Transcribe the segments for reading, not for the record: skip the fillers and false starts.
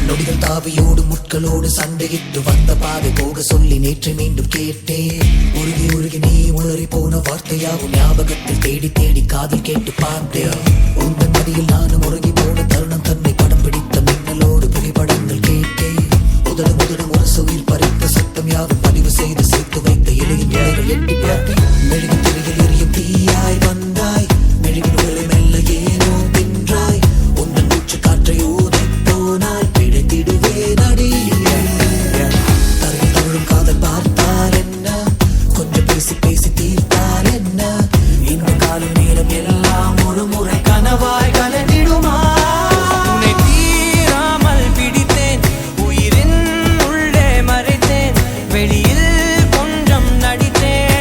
நொடிகள் தாவியோடு முட்களோடு சண்டையிட்டு வந்த பாதை போக சொல்லி நேற்று மீண்டும் கேட்டேன். உருகி உருகி நீ உளறி போன வார்த்தையாகும் ஞாபகத்தில் தேடி தேடி காதில் கேட்டு பார்த்தேன். உங்கள் நதியில் நானும் உருகி போன தருணம் தன்னை படம் பிடித்த மின்னலோடு புகைப்படங்கள் கேட்டேன். முதல் முதலும் ஒரு சுயில் பறித்த சத்தம் யாவும் பதிவு செய்து சேர்த்து வைத்த எளியின் நிலைகள் எட்டி பார்த்தேன். மெழுகு திரையில் எரியும் தீயாய் வந்தாய், மெழுகினுகளை மெல்ல ஏனோ தின்றாய். உந்தன் மூச்சு காற்றை ஊதி போனாய், பிழைத்திடுவேன் அடி. தரையில் தவழும் காதல் பார்த்தால் என்ன, கொஞ்சம் பேசி பேசி தீர்த்தால் என்ன, இந்த காலம் நேரம் எல்லாம் ஒரு முறை கனவாய் கலந்திடுமா? உன்னை தீராமல் பிடித்தேன், உயிரின் உள்ளே மறைத்தேன், வெளியில் கொஞ்சம் நடித்தேன்.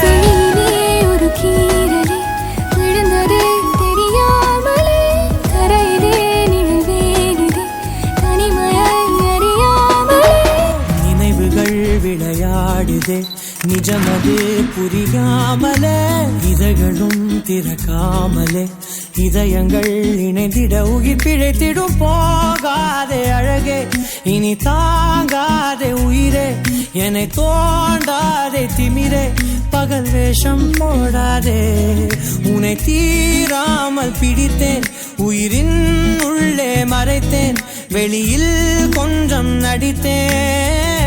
வெளியிலே ஒரு கீறலே விழுந்ததே தெரியாமலே, கரையிலே நிழல் வேகுதே தனிமையை அறியாமலே. நினைவுகள் விளையாடுதே நிஜமது புரியாமலே, இதழ்களும் திறக்காமலே இதயங்கள் இணைந்திட உயிர் பிழைத்திடும். போகாதே அழகே, இனி தாங்காதே உயிரே, என்னை தோண்டாதே திமிரே, பகல் வேஷம் போடாதே. உன்னை தீராமல் பிடித்தேன், உயிரின் உள்ளே மறைத்தேன், வெளியில் கொஞ்சம் நடித்தேன்.